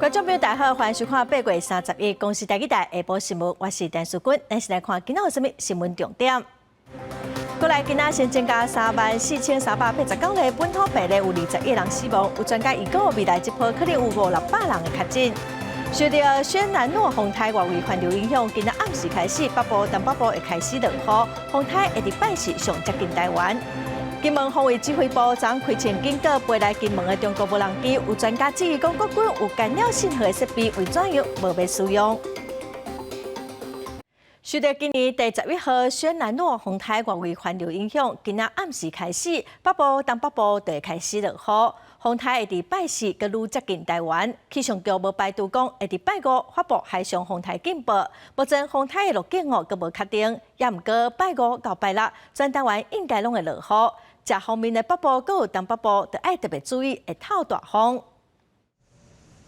观众朋友，大家好，欢迎收看8月31日公视台记台下晡新闻，我是陈淑君，咱先来看今仔有什么新闻重点。过来，今仔先增加34389例本土病例，有21人死亡。有专家预告，未来一波可能有500-600人的确诊。受到轩南诺风台外围环流影响，今仔暗时开始，北部、东北部会开始落雨，风台会伫拜四上接近台湾。金门防卫指挥部昨开前警告，飞来金门的中国无人机，有专家质疑讲国军有干扰信号的设备，为怎样无要使用？受到今年第11号轩南诺风台外围环流影响，今仔暗时开始，北部、东北部就会开始落雨，风台会伫拜四更愈接近台湾。气象局无排除讲会伫拜五发布海上风台警报，目前风台的路径阁无确定，也毋过拜五到拜六，全台湾应该拢会落雨。这方面的北部阁有东北部，就要特别注意会透大风。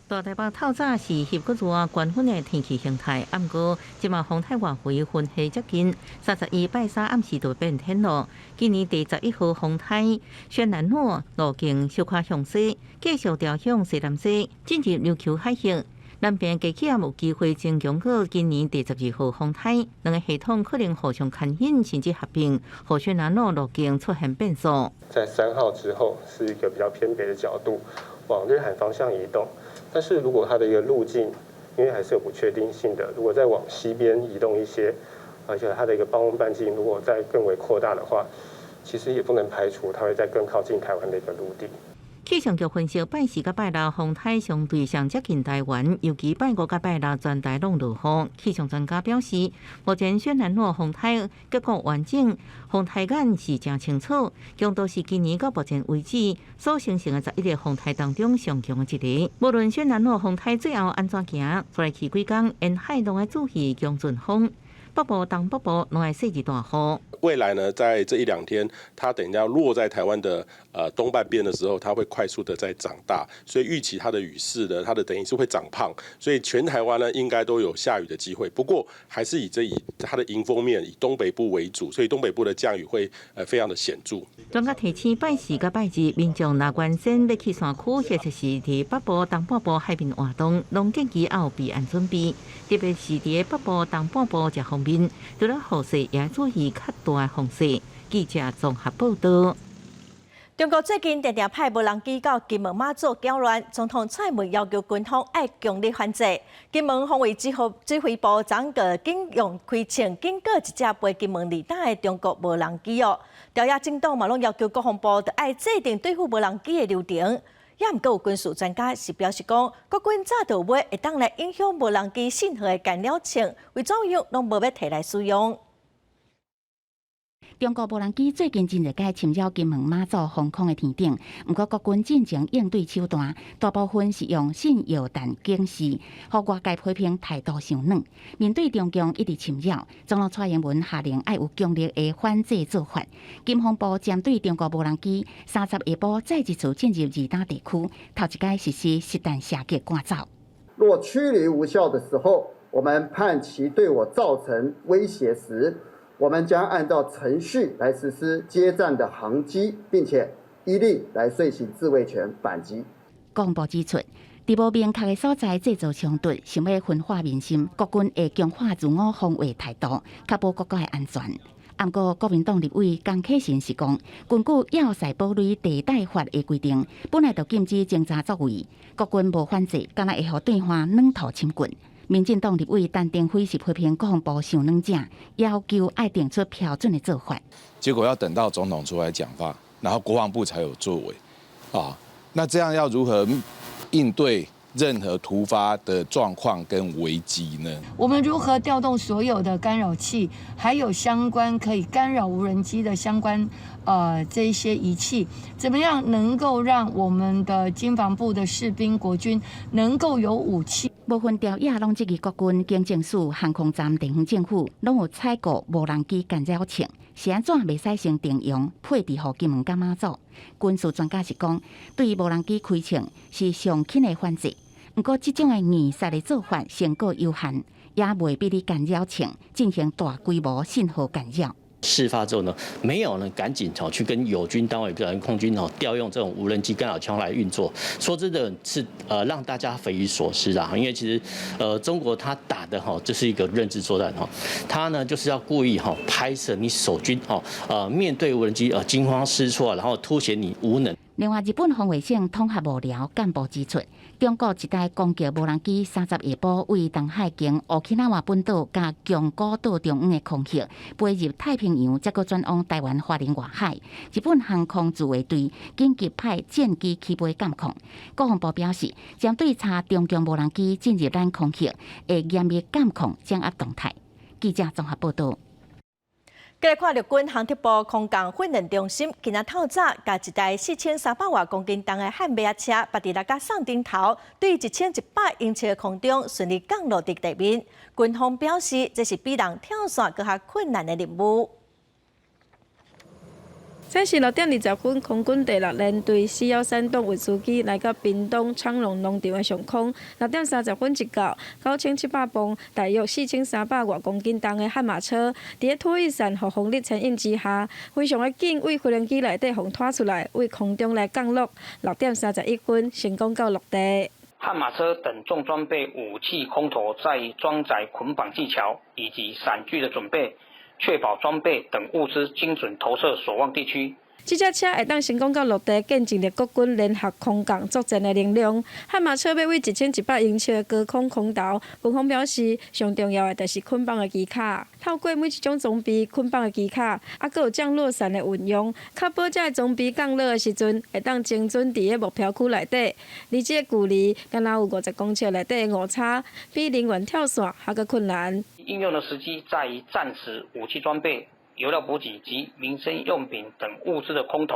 大台北透早是翕个热悬粉的天气形态，不过即马风台外围云系接近，31拜三暗时就变天咯。今年第11号风台轩南诺路径小可向西，继续调向西南西，进入琉球海峡。南边低气压有机会增强到今年第12号风台，两个系统可能互相牵引，甚至合并，让轩南诺路径出现变数。在3号之后是一个比较偏北的角度，往日韩方向移动。但是如果它的一个路径，因为还是有不确定性的，如果再往西边移动一些，而且它的一个暴风半径如果再更为扩大的话，其实也不能排除它会再更靠近台湾的一个陆地。气象局分析，拜四甲拜六风台相对上接近台湾，尤其拜五甲拜六全台拢落雨。气象专家表示，目前轩南诺风台结构完整，风台眼是真清楚，强度是今年到目前为止所形成的11个风台当中上强的一个。无论轩南诺风台最后安怎行，出来去几天，沿海拢要注意强阵风。北部、东北部拢会下起大雨。未来呢，在这1-2天，它等一下落在台湾的东半边的时候，它会快速的在长大，所以预期它的雨势呢，它的等于是会长胖，所以全台湾呢应该都有下雨的机会。不过还是以它的迎风面以东北部为主，所以东北部的降雨会非常的显著。专家提醒拜四甲拜日，民众若原先要去山区，或者是伫北部、东北部海边活动，拢建议要有备案准备。特别是伫北部、东北部这方面，除了雨势，也注意较大的风势。记者综合报道。中国最近常常派无人机到金门马祖搅乱，总统蔡文要求军方要强力反制。金门防卫指挥部昨个警用开枪警告一架飞金门离岛的中国无人机哦。调查进度嘛，拢要求国防部要制定对付无人机的流程。也毋过有军事专家是表示讲，国军早就买会当来影响无人机信号的干扰枪，为怎样拢无要摕来使用。中国无人机最近真侪届侵扰金门马祖防空的天顶，不过国军进行应对手段，大部分是用信诱弹警示，互外界批评态度伤软。面对中共一直侵扰，总统蔡英文下令要有强烈的反制做法。金防部针对中国无人机30下晡再一次进入二岛地区，头一届实施实弹射击赶走。若驱离无效的时候，我们判其对我造成威胁时，我们将按照程序来实施接战的航机，并且依例来遂行自卫权反击。国防部指出，伫无明确的所在制造冲突，想要分化民心，国军会强化自我防卫态度，确保国家的安全。不过，国民党立委江启臣是讲，根据要塞堡垒地带法的规定，本来就禁止侦查作为，国军无反制，敢若会互对方软土侵棍。民进党立委陈定辉是批评国防部伤软正，要求要定出标准的做法。结果要等到总统出来讲话，然后国防部才有作为，那这样要如何应对任何突发的状况跟危机呢？我们如何调动所有的干扰器，还有相关可以干扰无人机的相关这一些仪器，怎么样能够让我们的经防部的士兵国军能够有武器？部分调查拢质疑国军、警政署、航空站、地方政府拢有采购无人机干扰枪，是安怎袂使先定用配置予金门甲马祖？军事专家是讲，对于无人机开枪是上轻的反制。不过，这种硬杀的做法成果有限，也未必你干扰枪进行大规模信号干扰。事发之后呢，没有呢赶紧去跟友军单位，比如空军调用这种无人机干扰枪来运作。说真的是让大家匪夷所思啊，因为其实中国他打的这是一个认知作战他呢就是要故意拍摄你守军面对无人机惊慌失措，然后凸显你无能。另外，日本防卫省统合幕僚干部指出，中国一台攻击无人机30下晡为东海经乌克兰本岛甲宫古岛中央的空隙飞入太平洋，再搁转往台湾花莲外海。日本航空自卫队紧急派战机起飞监控。国防部表示，将对查中共无人机进入咱空隙，会严密监控掌握动态。记者综合报道。再来看陆军航特部空降训练中心，今仔透早，甲一台4300多公斤重的悍马车，拔伫六甲送顶头，对1100英尺的空中顺利降落伫地面。军方表示，这是比人跳伞更较困难的任务。这是6点20分，空军第6联队413动运输机来到屏东昌隆农场的上空。6点30分一到，9700磅、大约4300多公斤重的悍马车，伫拖曳伞和风力牵引之下，非常的紧为飞行机内底防拖出来，为空中来降落。6点31分，成功到落地。悍马车等重装备武器空投在装载捆绑技巧以及伞具的准备。确保装备等物资精准投射所望地区。这架车会当成功到落地，见证了国军联合空降作战的能量。悍马车要为1100英尺的高空空投，军方表示，上重要的就是捆绑的机卡。透过每一种装备捆绑的机卡，还有降落伞的运用，确保这个装备降落的时阵会当精准伫个目标区内底。而这个距离，敢若有50公尺内底的误差，比人员跳伞还阁困难。应用的时机在于战时武器装备、油料补给及民生用品等物资的空投，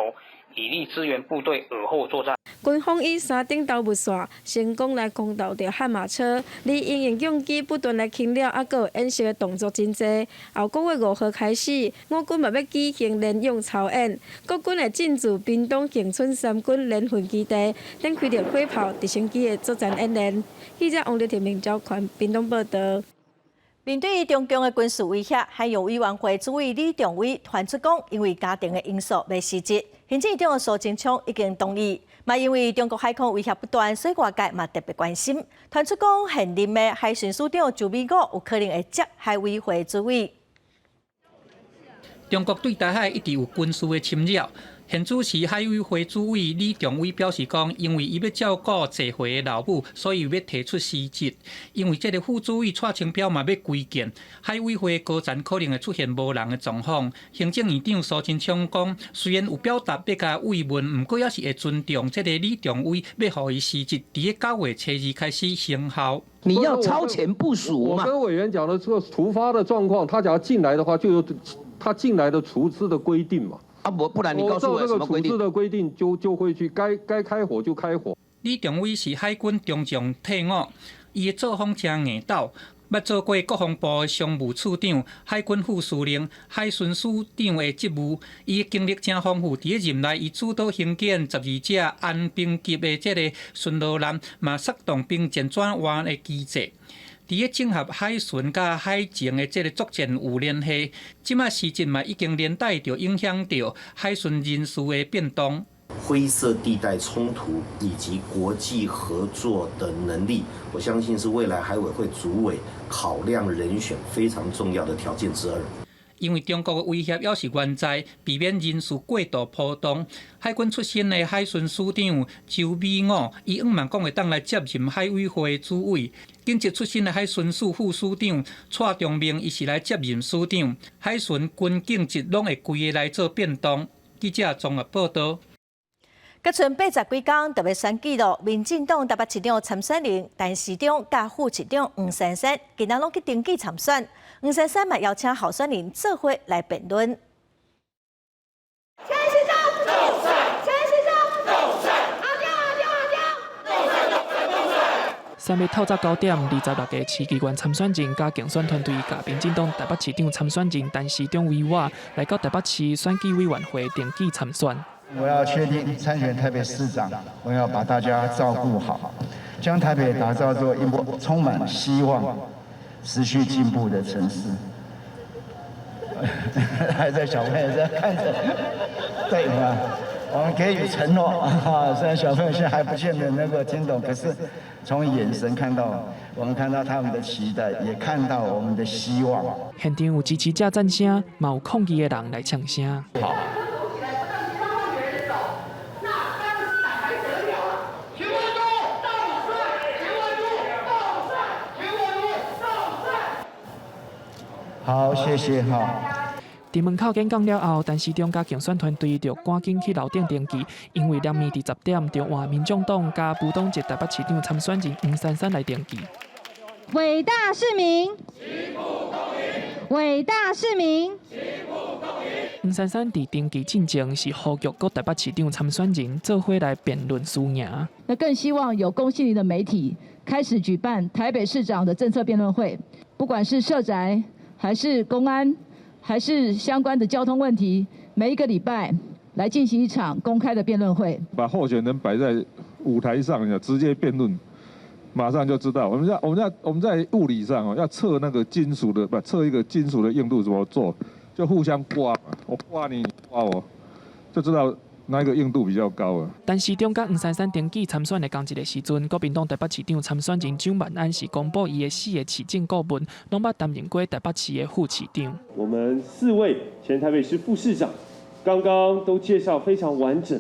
以利支援部队尔后作战。军方以3顶头木线成功来空投着悍马车，而因应用机不断来轻了，还有演习的动作真济。后个月5号开始，我军嘛要举行联用操演，国军会进驻屏东恒春三军联训基地，展开着火炮、直升机的作战演练。记者王丽婷、明昭款屏东报道。面对中共的军事威胁，海洋委员会主委李仲伟传出讲，因为家庭的因素未辞职。行政院长苏贞昌已经同意，嘛因为中国海空威胁不断，所以外界嘛特别关心。传出讲现任的海巡署长周美国有可能会接海委会主委。中国对台海一直有军事的侵扰。现主持海委会主委李仲伟表示讲，因为伊要照顾坐回的老母，所以要提出辞职。因为这个副主委蔡清标嘛要归建，海委会高层可能会出现无人的状况。行政院长苏贞昌讲，虽然有表达要甲慰问，不过也是会尊重这个李仲伟要互伊辞职，伫个9月初2开始生效。你要超前部署嘛？我跟委员讲的这个突发的状况，他只要进来的话，就有他进来的处置的规定嘛。不然你告诉我有什么规定？处置的规定就会去该开火就开火。李仲伟是海军中将退伍，伊的作风真硬斗，捌做过国防部的商务处长、海军副司令、海巡署长的职务。伊的经历真丰富，伫任内伊主导兴建12架安兵级的这个巡逻舰，嘛策动兵舰转弯的机制。伫个整合海巡甲海情的这个作战有联系，即卖时阵嘛已经连带着影响到海巡人数的变动。灰色地带冲突以及国际合作的能力，我相信是未来海委会主委考量人选非常重要的条件之二。因为中国的威胁也是原在，避免人事过度波动。海军出身的海巡署长周美武，伊万讲会当来接任海委会主委。警职出身的海巡署副署长蔡忠明，伊是来接任署长。海巡军警职拢会规个来做变动。记者综合报道。隔剩80几天，特别选举咯，民进党台北市长参选人陈时中甲副市长黄珊珊，今仔拢去登记参选。黄珊珊嘛邀请候选人做伙来辩论。陈时中落选，陈时中落选，3月透早9点，26个市议员参选人甲竞选团队甲民进党台北市长参选人陈时中委我来到台北市选举委员会登记参选。我要确定参选台北市长，我要把大家照顾好，将台北打造作一座充满希望、持续进步的城市。还在小朋友在看着，对啊，我们给予承诺啊。虽然小朋友现在还不见得能够听懂，可是从眼神看到，我们看到他们的期待，也看到我们的希望。现场有支持者赞声，嘛有抗议的人来呛声。好。好，谢谢哈。伫门口演讲了后，陈时中甲竞选团队就赶紧去楼顶登记，因为连暝伫10点就换民众党加不党籍台北市长参选人黄珊珊来登记。伟大市民，伟大市民。黄珊珊伫登记进前是呼吁各台北市长参选人做伙来辩论输赢。那更希望有公信力的媒体开始举办台北市长的政策辩论会，不管是社宅，还是公安，还是相关的交通问题，每一个礼拜来进行一场公开的辩论会，把候选人摆在舞台上，直接辩论，马上就知道。我们在物理上要测那个金属的，测一个金属的硬度怎么做，就互相刮嘛，我刮你，你刮我，就知道哪一个硬度比较高啊？陈时中甲黄珊珊登记参选的同一个时阵，国民党台北市长参选人蒋万安是公布伊的4个市政顾问，拢捌担任过台北市的副市长。我们4位前台北市副市长，刚刚都介绍非常完整，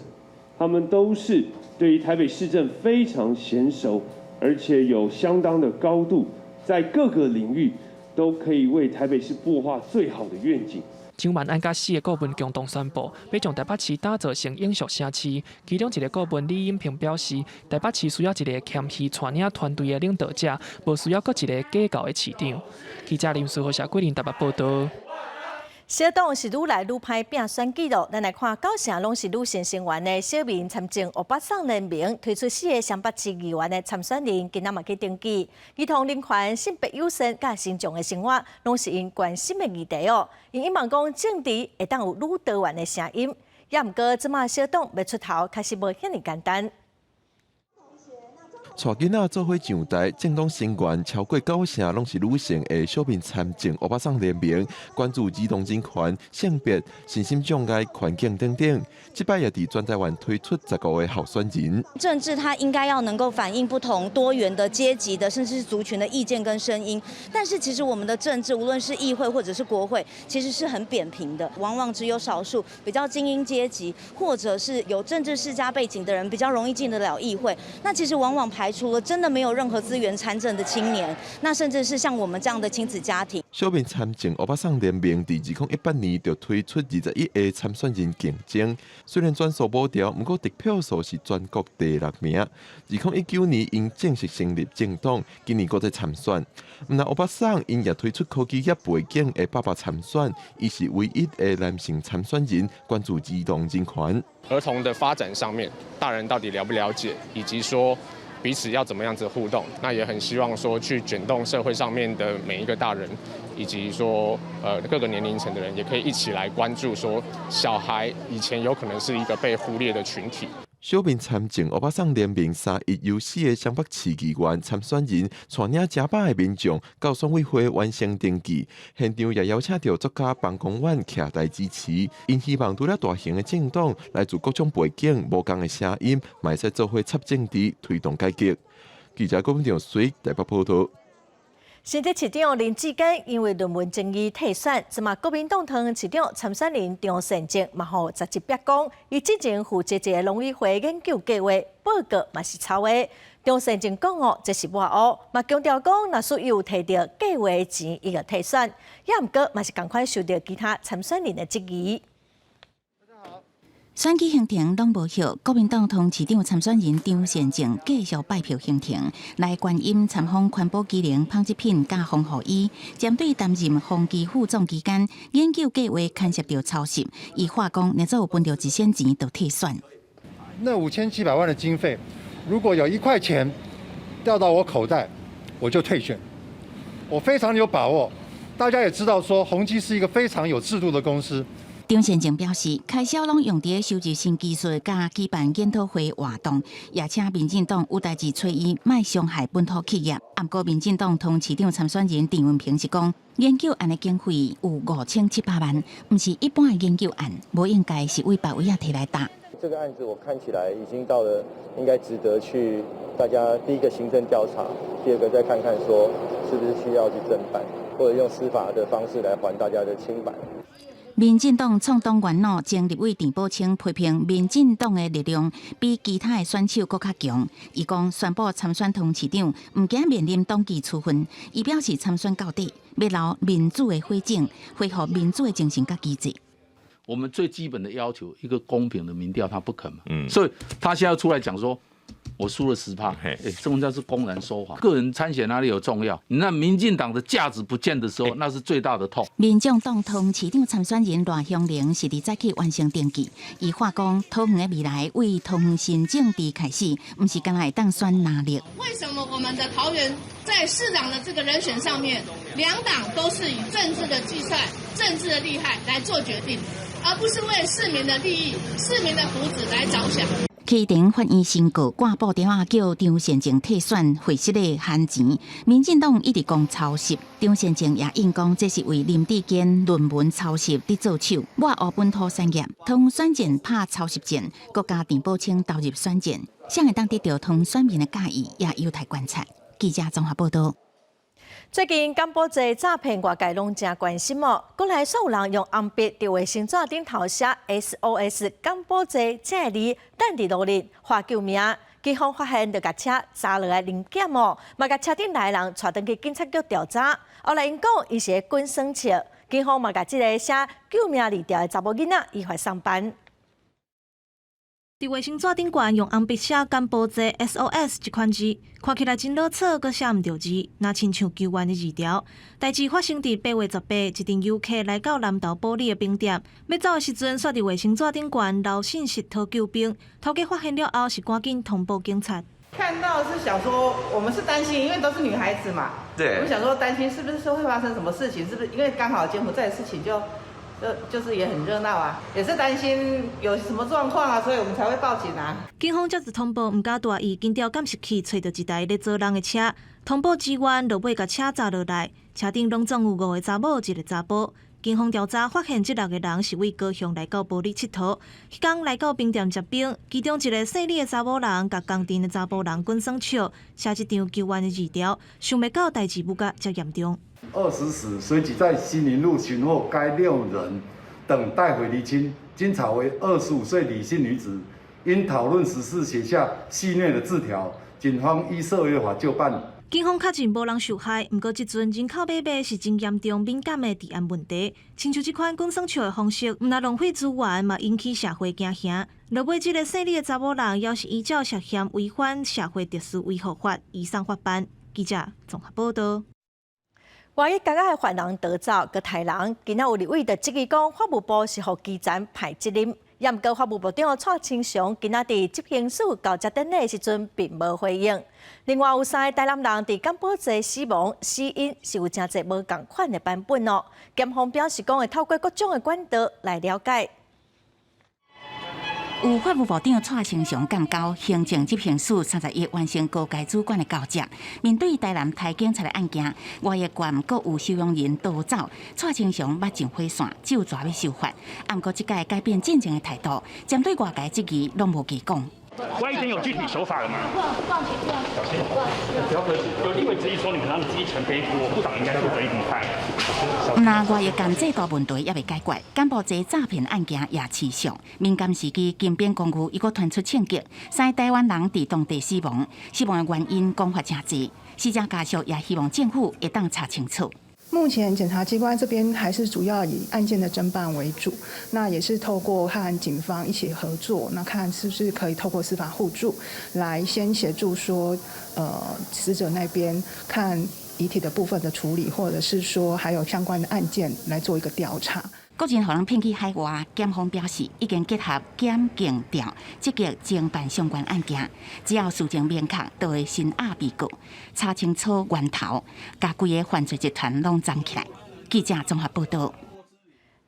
他们都是对于台北市政非常娴熟，而且有相当的高度，在各个领域都可以为台北市擘画最好的愿景。蒋万安甲4个顾问共同宣布，要将台北市打造成永续城市。其中一个顾问李永平表示，台北市需要一个谦虚带领团队的领导者，无需要搁一个假教的市长。记者林书豪、谢桂林台北报道。小党是愈来愈歹拼选举咯，咱来看9成拢是女性成员的小民参政欧巴桑联名推出4个双北市议员的参选人，今仔嘛去登记。儿童人权、性别友善、甲新疆的生活，拢是因关心的议题哦。因希望讲政治会当有愈多元的声音，也毋过即马小党要出头，确实无遐尼简单。带囡仔做伙上台，政党成员超过9成拢是女性的小民参政欧巴桑联名，关注儿童人权、性别、身心障碍、环境等等。这摆也伫专台湾推出15个候选人。政治它应该要能够反映不同多元的阶级的，甚至是族群的意见跟声音。但是其实我们的政治，无论是议会或者是国会，其实是很扁平的，往往只有少数比较精英阶级，或者是有政治世家背景的人比较容易进得了议会。那其实往往排除了真的没有任何资源参政的青年，那甚至是像我们这样的亲子家庭。小民参政欧巴桑联名伫2018年就推出21个参选人竞争，虽然转数无调，不过得票数是全国第6名。2019年因正式成立政党，今年搁再参选。那欧巴桑因也推出科技业背景的爸爸参选，伊是唯一的男性参选人，关注儿童人权。儿童的发展上面，大人到底了不了解，以及说彼此要怎么样子互动，那也很希望说去卷动社会上面的每一个大人，以及说各个年龄层的人，也可以一起来关注说小孩以前有可能是一个被忽略的群体。小民参政欧巴桑联名3日由4个双北市议员参选人带领正百的民众到选委会完成登记，现场也邀请到作家彭公远徛台支持，因希望除了大型的政党，来自各种背景、无同的声音，嘛会使做伙插政治，推动改革。记者郭文祥随台北报道。新竹市长林志坚因为论文争议退选，即马国民党团市长参选人张善政嘛，互11表讲，伊之前负责一个农委会研究计划报告嘛是抄的。张善政讲哦，这是抹黑，嘛强调讲，若属有摕到计划的钱，伊个退选，也毋过嘛是赶快受到其他参选人的质疑。选举行程拢无歇，国民党同市长参选人张善政继续拜票行程，来观音参访环保机能纺织品加防护衣。针对担任风纪副总期间研究计划牵涉到抄袭，伊话讲，若做有分到一仙钱就退选。那5700万的经费，如果有1块钱掉到我口袋，我就退选。我非常有把握。大家也知道说，宏基是一个非常有制度的公司。张先正表示，开销拢用伫收集新技术，甲举办研讨会活动，也请民进党有代志催伊，莫伤害本土企业。不过，民进党同市长参选人陈文平是讲，研究案的经费有5700万，不是一般的研究案，无应该是为别位啊摕来打。这个案子我看起来已经到了应该值得去大家第一个行政调查，第二个再看看说是不是需要去侦办，或者用司法的方式来还大家的清白。民进党创党元老前立委陈宝清批评民进党的力量比其他的选手更较强。伊讲宣布参选同市长，唔惊面临党纪处分。伊表示参选到底，要留民主的火种，恢复民主的精神甲机制。我们最基本的要求，一个公平的民调，他不肯嘛，所以他现在出来讲说。我输了10%，这种叫是公然说谎。个人参选哪里有重要？你那民进党的价值不见的时候，那是最大的痛。民众党同市长参选人赖香玲是伫早起完成登记，伊话讲，桃园的未来为桃园新政治开始，不是干来当选哪里。为什么我们的桃园在市长的这个人选上面，两党都是以政治的计算、政治的利害来做决定，而不是为市民的利益、市民的福祉来着想。启程法院宣告挂布条啊，叫张善政退选会室的限钱。民进党一直讲抄袭，张善政也应讲这是为林志坚论文抄袭伫做手，抹黑本土产业，同选战拍抄袭战，国家陈宝清投入选战，谁会当得到同选民的介意，也有待观察。记者综合报道。最近甘宝济诈骗外界拢真关心哦，国内煞有人用红笔伫卫生纸顶头写 SOS 甘宝济这字，等伫路里画救命。警方发现，就甲车砸落来零件哦，嘛甲车顶内人带转去警察局调查。后来因讲，伊是个滚耍笑，警方嘛甲即个写救命字条的查某囡仔依法上班。伫卫生纸顶悬用红笔写甘宝济 SOS 这款字，看起来真老草，阁写毋着字，那亲像救援的字条。代志发生伫8月18日，一阵游客来到南投保利的冰店，要走的时阵，刷伫卫生纸顶悬留信息讨救兵，头家发现了后，是赶紧通报警察。看到是想说，我们是担心，因为都是女孩子嘛，对，我们想说担心是不是说会发生什么事情，是不是因为刚好柬埔寨的事情就是也很热闹啊，也是担心有什么状况啊，所以我们才会报警啊。警方接至通报，唔敢大意，紧调监视器找到一台咧做人的车，通报支援，落尾甲车砸落来，车顶拢总有5个查某，一个查甫。警方调查发现，这6个人是为高雄来到保利佚佗，迄天来到冰店接兵，其中一个姓李的查某人甲工店的查甫人滚耍笑，写一张救援的字条，想袂到代志不甲遮严重。20时，随即在西宁路寻获该6人等带回厘清，经查为25岁李姓女子，因讨论时事写下戏谑的字条，警方依社会法就办。警方确认无人受害，不过即阵人口买卖是真严重敏感的治安问题，亲像这款滚耍笑的方式，唔但浪费资源，嘛引起社会惊吓。落尾，这个姓李的查某人，也是依照涉嫌违反社会特殊维护法，移送法办。记者综合报道。外一刚刚的犯人逃走，个杀人，今仔有立委就质疑讲，法务部是互基层排责任。也毋过法务部长蔡清祥今仔伫执行署交接典礼时阵，并无回应。另外有3个台南人伫甘宝济死亡，死因是有真侪无共款的版本哦。检方表示讲会透过各种的管道来了解。有法务部长蔡清祥讲到，行政执行署31日完成高阶主管的交接。面对台南台警察的案件，外役官各有收容人逃走，蔡清祥目镜火线，就抓要受罚。不过这届改变进前的态度，针对外界质疑，拢无给讲。外一有具体手法了吗？小心，不要客气。有立委质疑说，你们让基层背负，部长应该负责一点看。那外役间制度问题也未解决，甘宝济诈骗案件也持续。敏感时期，金边公寓又搁传出枪击，3个台湾人伫当地死亡，死亡的原因讲法真济，死者家属也希望政府会当查清楚。目前检察机关这边还是主要以案件的侦办为主，那也是透过和警方一起合作，那看是不是可以透过司法互助来先协助说，死者那边看遗体的部分的处理，或者是说还有相关的案件来做一个调查。个人可能骗去海外，检方表示已经结合检警调，积极侦办相关案件，只要事情明确，就会先押被告，查清楚源头，把规个犯罪集团拢站起来。记者综合报道。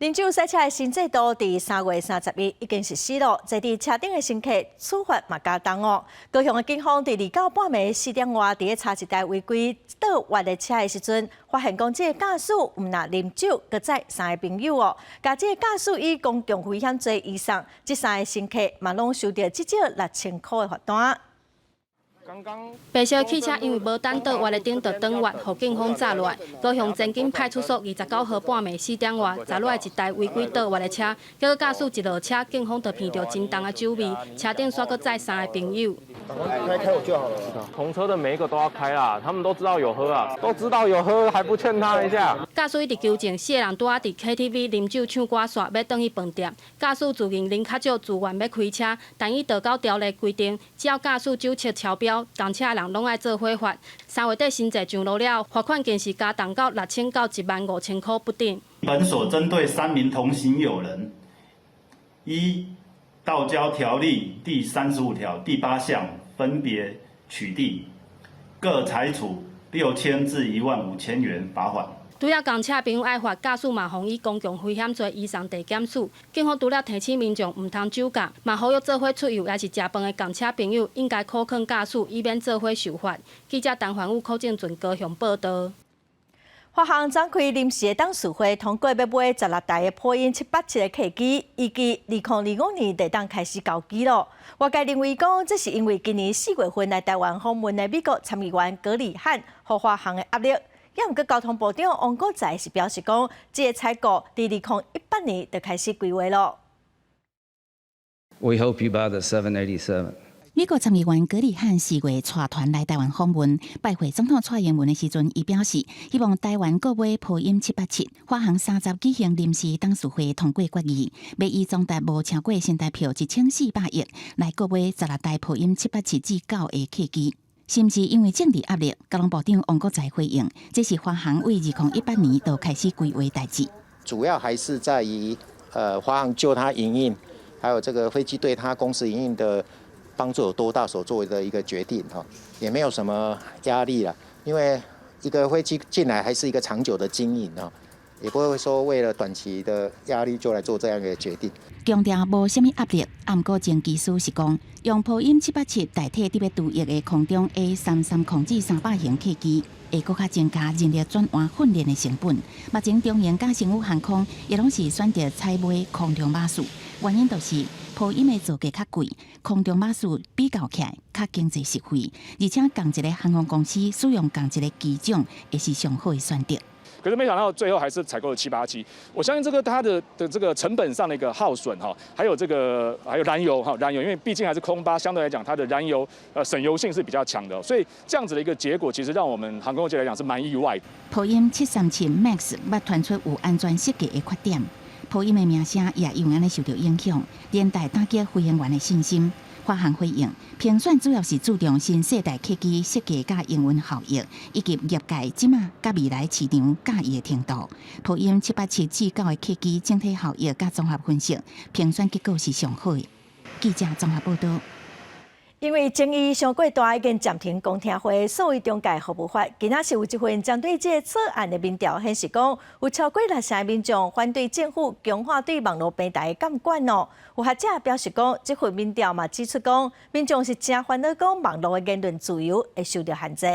啉酒赛车的新制度伫3月30日已经实施了，在伫车顶的乘客处罚嘛加重哦。高雄的警方伫2到半暝4点外，伫咧查一台违规倒弯的车的时阵，发现讲这个驾驶毋但啉酒，佮载3个朋友哦，甲这个驾驶以公共危险罪以上，这3个乘客嘛拢收到至少6000块的罚单。白色汽车因为无等倒弯的顶，就转弯，互警方抓落来。高雄前进派出所29号半暝4点外，查落来一台违规倒弯的车，结果驾驶一落车，警方就闻到真重的酒味，车顶煞搁载3个朋友。开我就好了。同车的每一个都要开啦，他们都知道有喝啊，都知道有喝，还不劝他一下。驾驶一直纠正，四个人拄仔伫 KTV 啉酒唱歌煞，要转去饭店。驾驶自认啉较少，自愿要开车，但伊道交条例规定，只要驾驶酒测超标，同车人拢爱做罚款。3月底新制上路了，罚款更是加重到6000到15000块不等。本所针对3名同行友人，依道交条例第35条第8项分别取缔，各裁处6000至15000元罚款。除了公车朋友爱罚，驾驶嘛妨以公共危险罪以上地检署。警方除了提醒民众唔通酒驾，嘛呼吁做伙出游也是食饭的公车朋友应该可肯驾驶，以免做伙受罚。记者陈环武、柯正俊高雄报道。华航展开临时的董事会，通过要买16台的波音787的客机，预计2025年就当开始交机咯。外界认为讲，这是因为今年4月份来台湾访问的美国参议员葛礼汉和华航的压力。也毋过，交通部长王国材是表示讲，这个采购伫2018年就开始规划咯。We hope you buy the 787. 美国参议员葛礼汉4月带团来台湾访问，拜会总统蔡英文的时阵，伊表示希望台湾购买波音787。华航30举行临时董事会通过决议，要以总值无超过新台币1400亿来购买16台波音787至9的客机。是毋是因为政治压力？交通部长王国材回应，这是华航为2018年就开始规划代志。主要还是在于华航就它营运，还有这个飞机对它公司营运的帮助有多大所做的一个决定哈，也没有什么压力了，因为一个飞机进来还是一个长久的经营啊，也不会说为了短期的压力就来做这样的决定。强调无虾米压力，毋过前技术是讲用波音787代替特别独役的空中 A330至300型客机，会搁较增加人力转换训练的成本。目前中型甲新宇航空也拢是选择采买空中巴士，原因就是波音的造价较贵，空中巴士比较起来较经济实惠，而且同一个航空公司使用同一个机种，也是上好的选择。可是没想到最后还是采购了787，我相信这个它的这个成本上的一个耗损哈，还有燃油哈，因为毕竟还是空巴，相对来讲它的燃油省油性是比较强的，所以这样子的一个结果，其实让我们航空界来讲是蛮意外的。波音737 MAX 捌传出有安全设计的缺点，波音的名声也因安尼受到影响，连带打击飞行员的信心。华航回应，评选主要是注重新世代客机设计甲营运效益，以及业界即马甲未来市场介意的程度。波音787至9的客机整体效益甲综合分析，评选结果是上好的。记者综合报道。因为争议上过大，已经暂停公听会。所谓中介服务法，今仔是有一份针对这个草案的民调显示，讲有超过60%的民众反对政府强化对网络平台的监管哦。有学者表示讲，这份民调嘛指出讲，民众是真烦恼讲网络的言论自由会受到限制。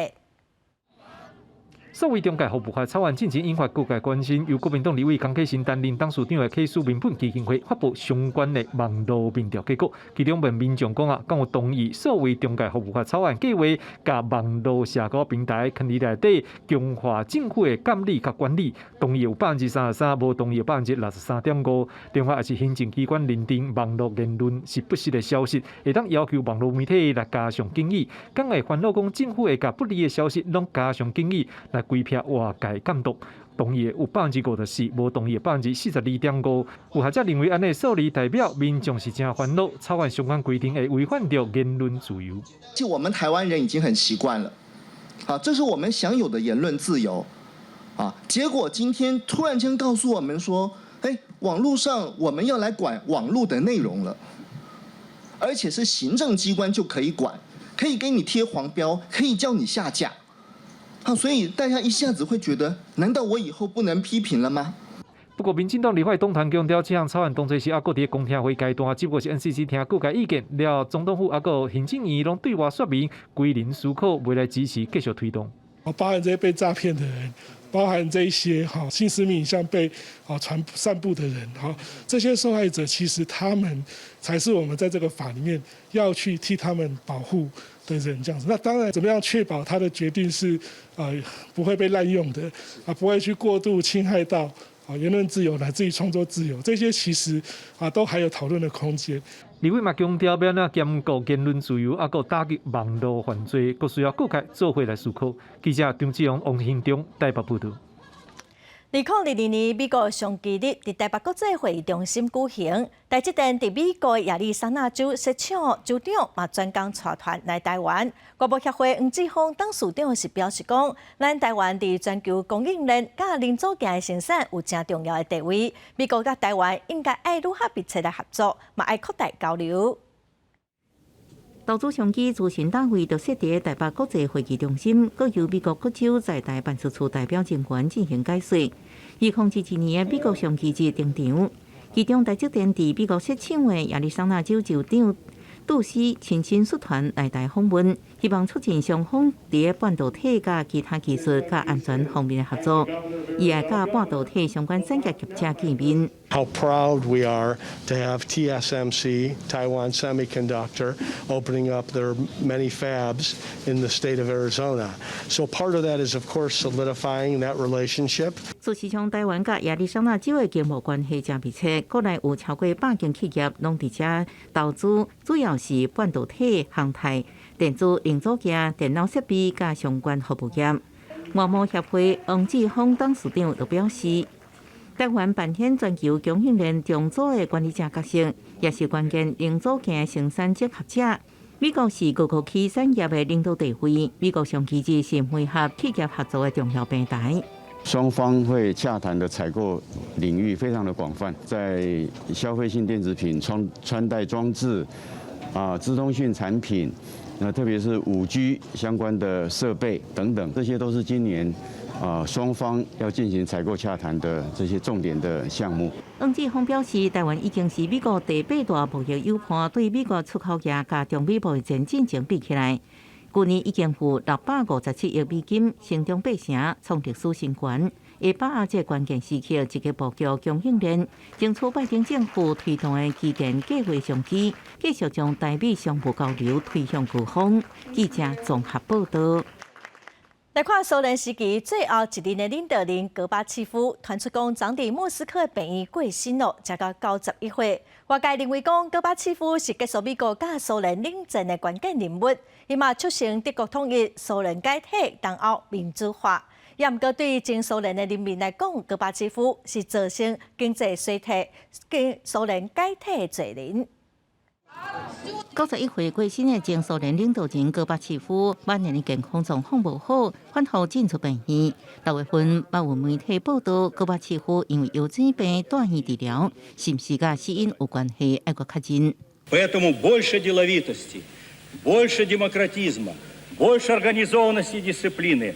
所谓中介服务法草案进行引发各界关心，由国民党立委江启臣担任董事长的起诉民本基金会发布相关的网络民调结果，其中问民众讲敢有同意所谓中介服务法草案计划，甲网络社交平台坑里内底强化政府的监理甲管理，同意有33%，无同意有63.5%。另外，也是行政机关认定网络言论是不实的消息，会当要求网络媒体来加强警语。敢会烦恼讲政府会甲不利的消息拢加强警语来规避外界监督，同意有54%，无同意42.5%。有学者认为，安尼受理代表民众是真烦恼，草案相关规定会违反掉言论自由。就我们台湾人已经很习惯了，这是我们享有的言论自由，结果今天突然间告诉我们说，网络上我们要来管网络的内容了，而且是行政机关就可以管，可以给你贴黄标，可以叫你下架。所以大家一下子会觉得，难道我以后不能批评了吗？不过，民进党立法党团强调，这项草案当作是还阁伫公听会阶段，只不过是 NCC 听各界意见，了总统府还阁行政院拢对外说明，归零思考，未来支持继续推动。包含这些被诈骗的人，包含这一些性私密影像被散布的人，这些受害者其实他们才是我们在这个法里面要去替他们保护的人，这样子。那当然，怎么样确保他的决定是不会被滥用的，不会去过度侵害到言论自由乃至于创作自由，这些其实都还有讨论的空间。立委嘛强调，要怎兼顾言论自由，还有打击网络犯罪，佫需要各界做伙来思考。记者张志阳、王兴忠台北报道。2022年美国上期日伫台北国际会议中心举行，台积电伫美国亚利桑那州设厂州长嘛专工带团来台湾。国贸协会黄志峰董事长是表示讲，咱台湾伫全球供应链甲零组件的生产有正重要的地位，美国甲台湾应该爱愈合密切来合作，嘛爱扩大交流。投资上期咨询大会就设伫台北国际会议中心，各由美国各州在台办事处代表人员进行解说。2021年的美国上期日登场，其中台积电伫美国设厂的亚利桑那州州长杜斯亲身率团来台访问，希望促进双方伫半导体甲其他技术甲安全方面的合作，以来甲半导体相关产业业者见面。How proud we are to have TSMC, Taiwan Semiconductor, opening up their many fabs in the state of Arizona. So part of that is, of course, solidifying that relationship. 事实上，台湾甲亚利桑那州的经贸关系真密切，国内有超过100间企业拢伫遮投资，主要是半导体、航太、电子零组件、电脑设备甲相关服务业。外贸协会黄志峰董事长就表示，台湾扮演全球供应链重组的管理者角色，也是关键零组件生产结合者。美国是高科技产业的领导地位，美国上期日是配合企业合作的重要平台。双方会洽谈的采购领域非常的广泛，在消费性电子品、穿戴装置、资通讯产品，特别是5G 相关的设备等等，这些都是今年双方要进行采购洽谈的这些重点的项目。黄志峰表示，台湾已经是美国第8大贸易伙伴，对美国出口业甲中美贸易战进程比起来，去年已经付657亿美金，成长8成，创历史新高。会把握这关键时刻，积极布局供应链，争取拜登政府推动的基建计划上期，继续将台美商务交流推向高峰。记者综合报道。来看苏联时期最后一任的领导人戈巴契夫传出讲，长伫莫斯科的病院过身了，才到91岁。外界认为讲，戈巴契夫是结束美国甲苏联冷战的关键人物，伊嘛促成德国统一、苏联解体，然后民主化。也毋过对前苏联的人民来讲，戈巴契夫是造成经济衰退、跟苏联解体的罪人。91岁过身的前苏联领导人戈巴契夫，晚年的健康状况无好，反复进出病院。6月份，也有媒体报道，戈巴契夫因为腰椎病住院治疗，是毋是甲死因有关系？爱国确认。Поэтому больше деловитости, больше демократизма, больше организованности и дисциплины.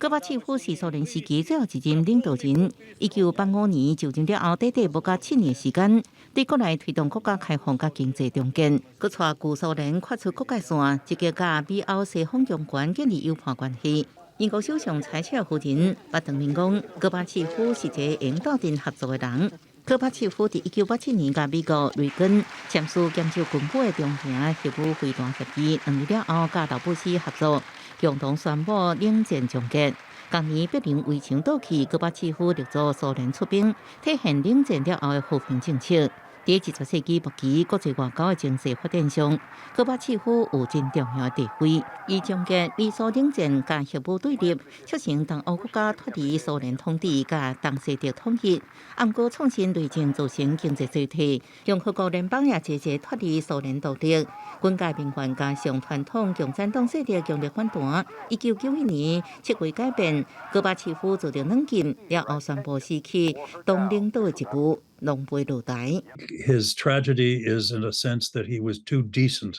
戈巴契夫是苏联时期最后一任领导人，1985年就任了后，短短无到7年时间，对国内推动国家开放甲经济重建，佮带旧苏联跨出国界线，积极甲美欧西方强权建立友好关系。英国首相柴切尔夫人捌当面讲，戈巴契夫是一个应斗阵合作的人。戈巴契夫伫1987年甲美国瑞根签署减少军备的中型核武飞弹协议，2年了后甲老布希合作，共同宣布冷战终结。同年柏林围墙倒去，戈巴契夫入驻苏联出兵，体现冷战了后的和平政策。在20世纪末期，国际外交的经济发展上，戈巴契夫有真重要的地位。伊终结美苏冷战甲核武对立，促成东欧国家脱离苏联统治甲东西德统一。毋过创新内政造成经济衰退，共和国联邦也渐渐脱离苏联独立。军界民权加上传统共产党势力强烈反弹。1991年7月改变，戈巴契夫做着软禁，了后宣布辞去当领导的职务。龙飞落台。His tragedy is in a sense that he was too decent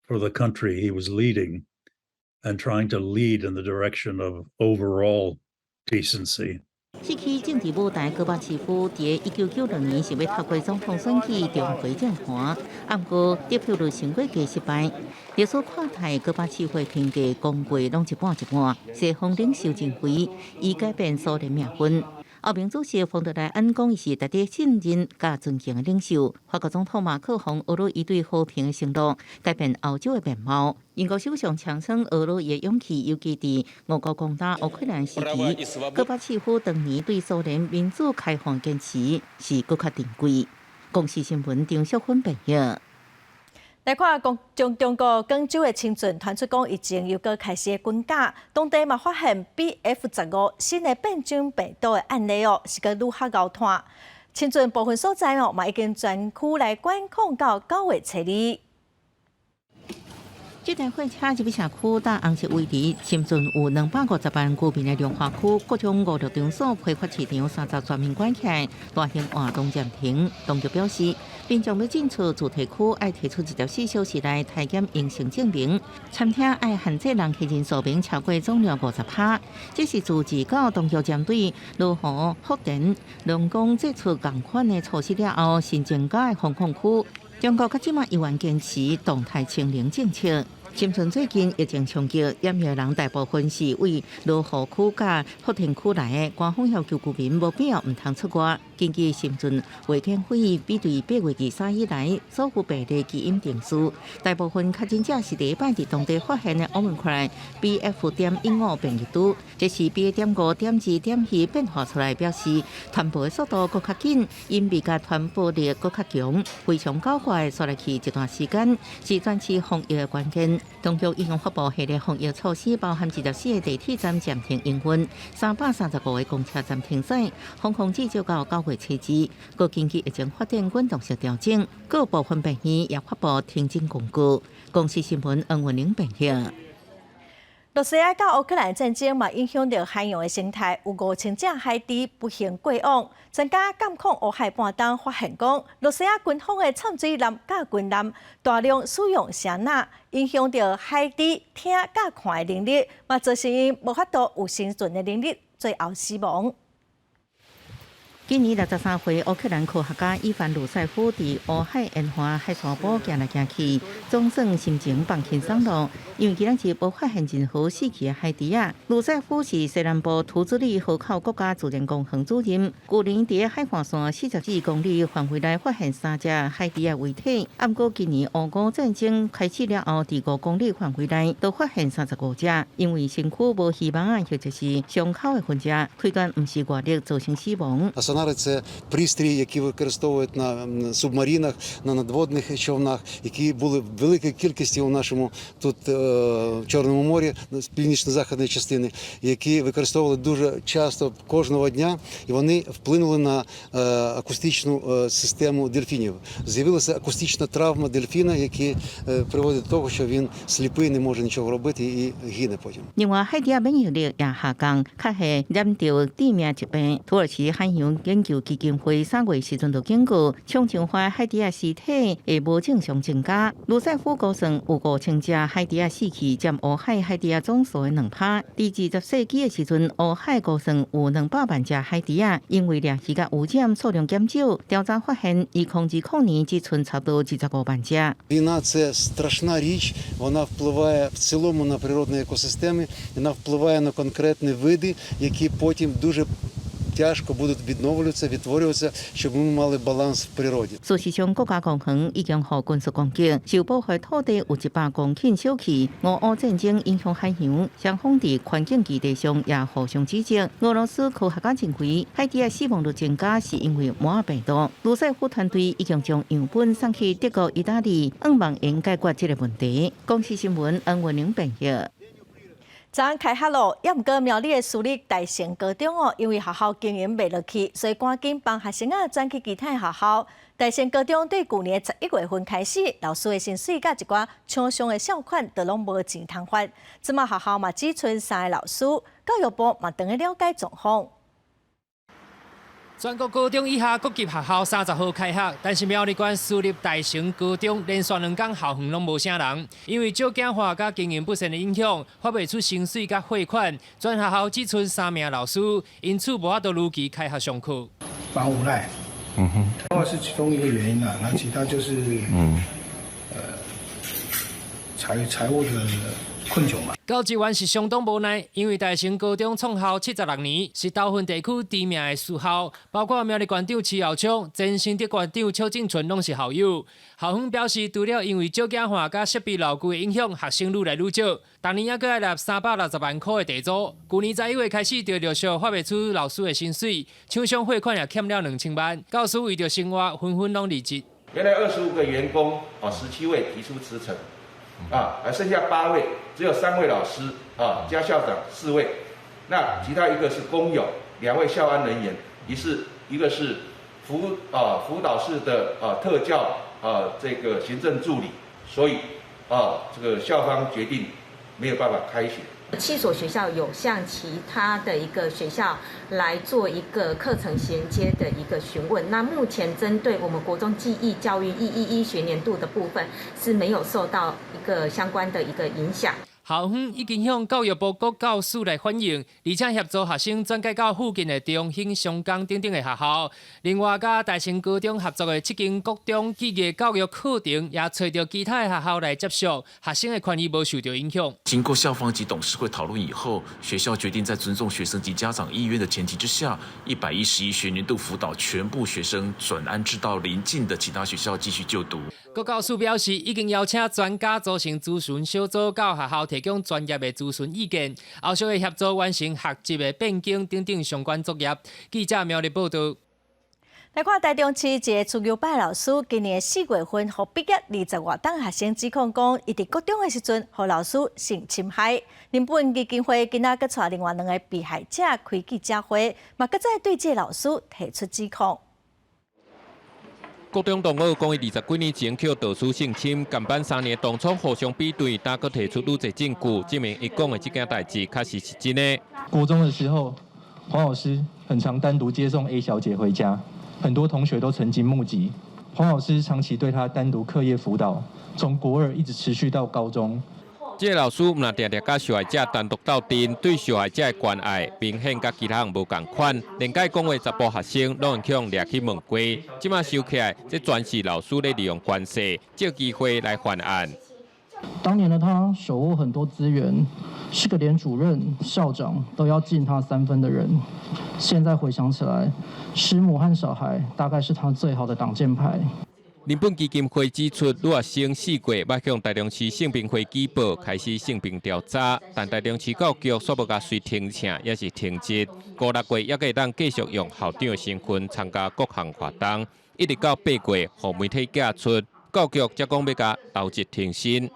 for the country he was leading and trying to lead in the direction of overall decency. 逝去政治舞台戈巴契夫，伫1996年是要透过总统选举重回政坛，不过得票率成果加失败。历史看待戈巴契夫评价讲过拢一半一半，西方领袖认为伊改变苏联命运。欧盟主席冯德莱恩讲，伊是值得信任甲尊敬的领袖。法国总统马克宏俄罗伊对和平的承诺，改变欧洲的面貌。英国首相强称俄罗伊的勇气，尤其伫俄国攻打乌克兰时期，戈巴契夫当年对苏联民主开放坚持是搁较珍贵。公视新闻张淑芬报道。来看中国广州的清泉传出讲疫情又搁开始滚假，当地嘛发现 BF15新的变种病毒的案例是个愈合高团。清泉部分所在嘛已经全区来管控到9月初2。这台火车入去社区搭红色围篱，深圳有250万居民的量化区，各种56场所批发市场30全面关起来，大型活动暂停。当局表示，民众要进出主题区，要提出24小时内体检阴性证明，餐厅要限制人客人数名超过总量50%。这是自治到当局针对罗湖、福田、龙岗这出同款的措施了后，新增加的防控区。中国到即马依然坚持动态清零政策。深圳最近疫情冲击，染疫人大部分是为罗湖区甲福田区来的，官方要求居民无必要唔通出外。根据深圳卫健委比对8月23以来所有病例基因定数，大部分确诊者是第一摆伫当地发现的 Omicron BF.15变异株，这是 BA.5.2.1变化出来，表示传播的速度更较紧，隐蔽甲传播力更较强，非常高怪，刷来去一段时间是全市防疫的关键。当局已经发布系列防疫措施，包含24个地铁站暂停营运，335个公车站停驶，防控至少到9月初2。各根据疫情发展滚动式调整，各部分病院也发布停诊公告。公视新闻恩文玲报道。罗西亚甲乌克兰战争嘛影响到海洋的生态，有5000只海猪不幸过往。专家监控乌海半岛发现讲，罗西亚军方的潜水舰甲军舰大量使用声呐，影响到海猪听甲看的能力，嘛造成因无法度有生存的能力，最后死亡。今年63岁乌克兰科学家伊凡·卢塞夫伫乌海沿岸海沙堡行来行去，总算心情放轻松咯。因为今日无发现任何死去的海猪啊。卢塞夫是西南部图兹利河口国家自然公园主任，去年伫海岸线44公里范围内发现3只海猪的遗体。不过今年俄乌战争开始了后，伫5公里范围内都发现35只，因为身躯无希望啊，或者是伤口的痕迹，推断不是外力造成死亡。Сонари – це пристрій, які використовують на субмаринах, на надводних човнах, які були в великій кількості у нашому тут Чорному морі, з північно-західної частини, які використовували дуже часто кожного дня, і вони вплинули на акустичну систему дельфінів. З'явилася акустична травма дельфіна, яка приводить до того, що він сліпий, не може нічого робити і гине потім. 另外，海猪免疫力也下降，较系染到致命疾病。土耳其海洋研究基金会3月时阵就警告，冲上海海猪的尸体会无正常增加。卢塞夫估算有5000只海猪的死去，占乌海海猪总数的2%。伫20世纪的时阵，乌海估算有200万只海猪，因为掠鱼甲污染数量减少，调查发现2020年只剩差不多25万只。Війна – це страшна річ, вона впливає в цілому на природні екосистеми, вона впливає на конкретні види, які потім дуже тяжко будуть відновлюватися, відтворюватися, щоб ми мали баланс в природі. 事实上，国家公园已经互军事攻击，受保护土地有100公顷小气。俄乌战争影响海洋，双方伫环境基地上也互相指责。俄罗斯科学家认为，海猪的死亡率增加是因为摩尔病毒。卢塞夫团队已经将样本送去德国、意大利，望因解决这个问题。公视新闻恩文玲报道。昨昏开学咯，也毋过苗栗的私立大成高中因为学校经营袂落去，所以赶紧帮学生转去其他学校。大成高中对去年11月份开始，老师的薪水甲一寡厂商的缴款都拢无钱通发。即马学校嘛只剩3个老师，教育部嘛等去了解状况。全国高中以下各级学校30号开学，但是苗栗县私立大成高中连续2天校园拢无啥人，因为少子化甲经营不善的影响，发袂出薪水甲汇款，全学校只剩3名老师，因此无法度如期开学上课。蛮无奈，这是其中一个原因啦，那其他就是财务的困窘嘛。教职员是相当无奈，因为大成高中创校76年，是桃园地区知名的私校，包括苗栗县长徐耀昌、前新竹县长邱正春拢是校友。校方表示，除了因为少子化甲设备老旧的影响，学生愈来愈少，当年还阁要纳360万块的地租。去年11月开始就陆续发袂出老师的薪水，厂商汇款也欠了2000万，教师为着生活纷纷拢离职。原来25个员工，17位提出辞呈。还剩下8位，只有3位老师加校长4位，那其他一个是工友，2位校安人员，一个是辅导室的特教这个行政助理，所以这个校方决定没有办法开学。7所学校有向其他的一个学校来做一个课程衔接的一个询问。那目前针对我们国中技艺教育111学年度的部分是没有受到一个相关的一个影响。校方已经向教育部各教师来反映，而且协助学生转介到附近的中兴、商工等等的学校。另外，甲大成高中合作的7间国中技艺教育课程，也找到其他的学校来接续，学生的权益无受到影响。经过校方及董事会讨论以后，学校决定在尊重学生及家长意愿的前提之下，111学年度辅导全部学生转安置到邻近的其他学校继续就读。各教师表示，已经邀请专家组成咨询小组，到学校提供专业的咨询意见，后续会协助完成学习的变更等等相关作业。记者苗栗报道。来看台中市一个初优班老师，今年4月份互毕业20多档学生指控讲，伊伫高中的时阵，互老师性侵害。人本基金会今仔佮带另外2个被害者开记者会，嘛佮再对这老师提出指控。高中同学讲，伊20几年前去导师性侵，甘班3年当初互相比对，但佮提出愈侪证据，证明伊讲的这件代志确实是真的。国中的时候，黄老师很常单独接送 A 小姐回家，很多同学都曾经目击。黄老师长期对她单独课业辅导，从国2一直持续到高中。这个老师毋但常常甲受害者单独斗阵，对受害者的关爱明显甲其他人无共款。连介讲话10部学生拢用枪掠去问过，即马收起来，这全是老师咧利用关系，借机会来犯案。当年的他手握很多资源，是个连主任、校长都要敬他3分的人。现在回想起来，师母和小孩大概是他最好的挡箭牌。人本基金会指出，女学生4月要向台中市性平会举报，开始性平调查，但台中市教育局却无甲随停请，也是停职。5、6月也可以当继续用校长的身份参加各项活动，一直到8月，互媒体寄出，教育局才讲要甲留职停薪。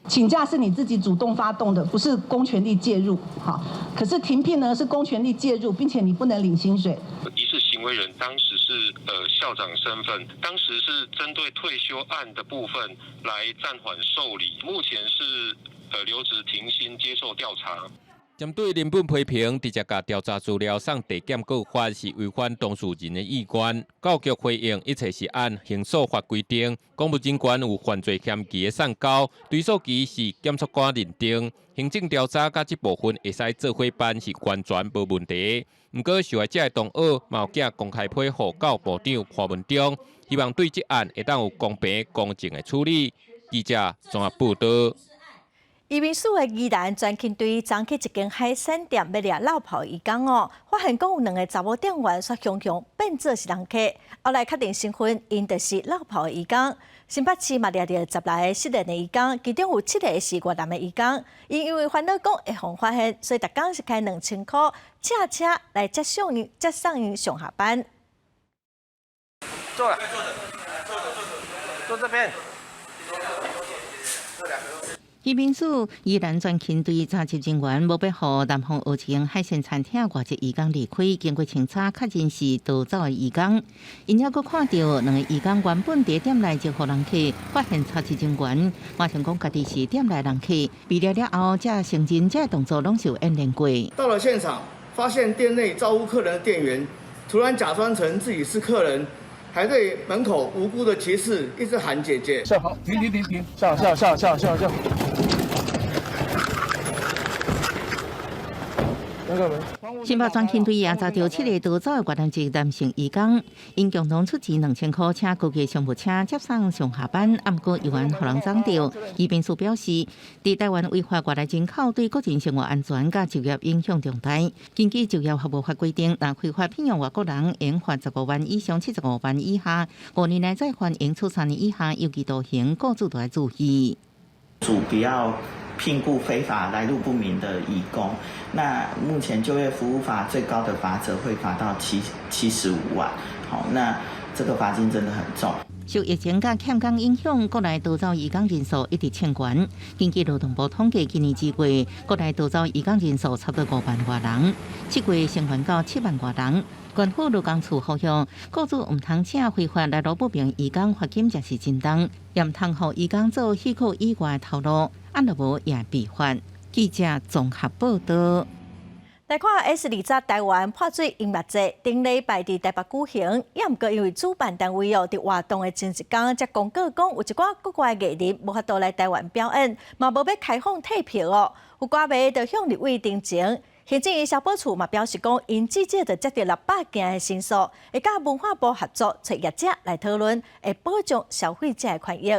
请假是你自己主动发动的，不是公权力介入。好，可是停聘呢是公权力介入，并且你不能领薪水。疑似行为人当时是校长身份，当时是针对退休案的部分来暂缓受理，目前是留职停薪接受调查。针对人本批评，直接甲调查资料送地检告发是违反当事人的意愿。教育局回应，一切是按刑诉法规定，公务人员有犯罪嫌疑的送交，追诉期是检察官认定，行政调查甲这部分会使做伙办是完全无问题。不过，受害者的同学嘛有寄公开批予教部长潘文忠，希望对这案会当有公平公正的处理。记者综合报道。移民署的宜兰专勤队昨去一间海鲜店要掠老饕鱼缸发现讲有2个查某店员却雄雄变做是人客，后来确定身份，因就是老饕的鱼缸。新北市嘛掠到10来个失联的鱼缸，其中有7个是越南的鱼缸。因为烦恼讲会互发现，所以逐工是开2000块借车来接送因上下班。坐了，坐这边。移民署宜兰专勤队查缉人员无要互南方澳前海鲜餐厅外籍渔港离开，经过清查，确认是逃走的渔港。因还佫看到2个渔港原本伫店内接互人客，发现查缉人员马上讲家己是店内人客，被了了后，才承认这动作拢是有演练过。到了现场，发现店内招呼客人的店员突然假装成自己是客人，还对门口无辜的骑士一直喊姐姐。笑好，停，笑。新北专勤队也查到7个逃走的越南籍男性移工，因共同出钱2000块，请高级商务车接送上下班，不过有人互人撞到。移民署表示，在台湾违法外来人口对个人生活安全甲就业影响重大。根据就业服务法规定，若非法聘用外国人，应罚15万以上75万以下，5年内再犯应处3年以下有期徒刑，雇主都要注意。不要聘雇非法来路不明的移工。那目前就业服务法最高的罚则会罚到75万。好，那这个罚金真的很重。受疫情甲欠工影响，国内逃走移工人数一直欠悬。根据劳动部统计，今年1月国内逃走移工人数差不多5万多人，7月升悬到7万多人。官府劳工处呼吁，雇主唔通请非法来路不明移工罚金也是真重，也唔通互移工做许可以外的头路，按若无也违法。记者综合报道。来看 S20台湾泼水音乐节，顶礼拜伫台北举行，也毋过因为主办单位伫活动的前一天才公告讲有一寡国外艺人无法度来台湾表演，嘛无要开放退票哦。有歌迷就向立委申请，行政院消保处嘛表示讲，因至少就接到600件的申诉，会甲文化部合作，找业者来讨论，会保障消费者的权益。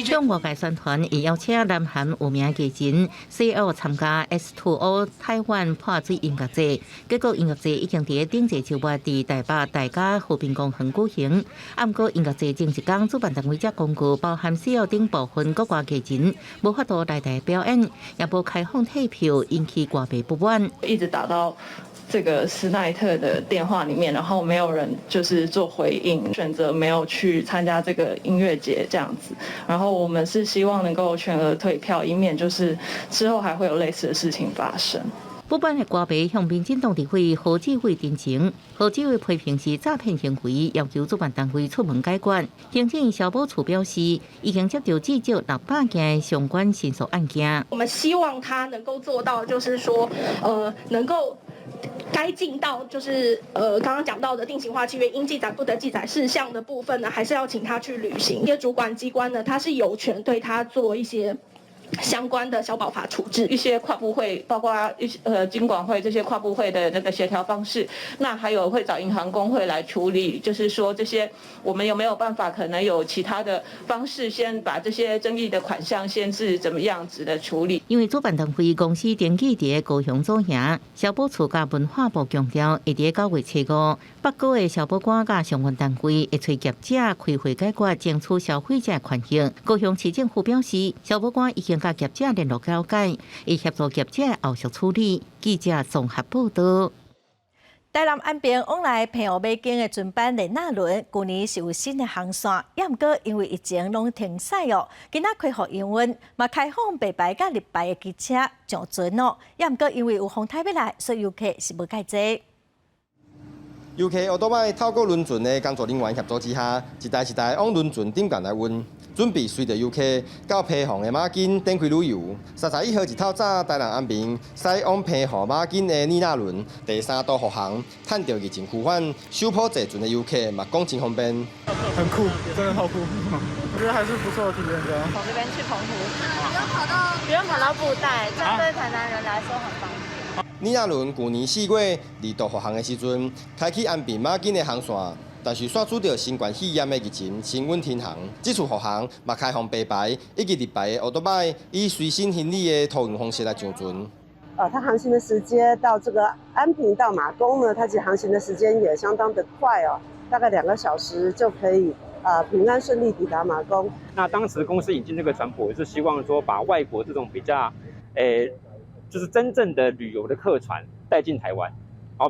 中国界宣传也邀请南韩有名艺人 CL 参加 S2O 台湾泼水音乐节，结果音乐节已经伫顶一周末伫台北大家和平公园举行。不过音乐节前一天，主办单位才公告，包含 CL 等部分国外艺人无法度来台表演，也无开放退票，引起歌迷不满。一直打到这个斯奈特的电话里面，然后没有人就是做回应，选择没有去参加这个音乐节这样子。然后我们是希望能够全额退票，以免就是之后还会有类似的事情发生。不满的歌迷向民进党立委何志伟陈情，何志伟批评是诈骗行为，要求主办单位出门解决。行政院消保处表示，已经接到至少600件相关申诉案件。我们希望他能够做到，就是说，能够该尽到就是刚刚讲到的定型化契约应记载不得记载事项的部分呢，还是要请他去履行。一些主管机关呢，他是有权对他做一些相关的消保法处置，一些跨部会，包括金管会这些跨部会的那个协调方式，那还有会找银行工会来处理，就是说这些我们有没有办法，可能有其他的方式，先把这些争议的款项先是怎么样子的处理？因为主办单位公司登记伫高雄左营，消保处甲文化部强调，会伫9月初5，北高的消保官甲相关单位会找业者开会解决，争取消费者权益。高雄市政府表示，消保官已经甲业者联络了解，以协助业者后续处理。记者综合报道。台南岸边往来澎湖美景的船班连那轮，去年是有新的航线，也毋过因为疫情拢停驶哦。今仔开放营运，嘛开放白牌甲日牌的机车上船哦，也毋过因为有风台要来，所以游客是无介济。游客奥多麦透过轮船的工作人员协助之下，一台一台往轮船顶干来运，准备随着游客到澎湖的马金展开旅游。31号日头早，台南岸边驶往澎湖马金的尼那轮第3度复航，趁到疫情趋缓，首波坐船的游客嘛讲真方便。很酷，真的好酷，我觉得还是不错的体验的。从这边去澎湖，不用跑到布袋，这样对台南人来说很方便。尼那轮去年4月2度复航的时阵，开启岸边马金的航线，但是煞遇到新冠肺炎的疫情，新运停航。这次复航嘛开放白牌以及日牌的奥多麦，以随身行李的托运方式来上船。它航行的时间到这个安平到马公呢，它其实航行的时间也相当的快哦，大概2个小时就可以平安顺利抵达马公。那当时公司引进这个船舶，是希望说把外国这种比较就是真正的旅游的客船带进台湾，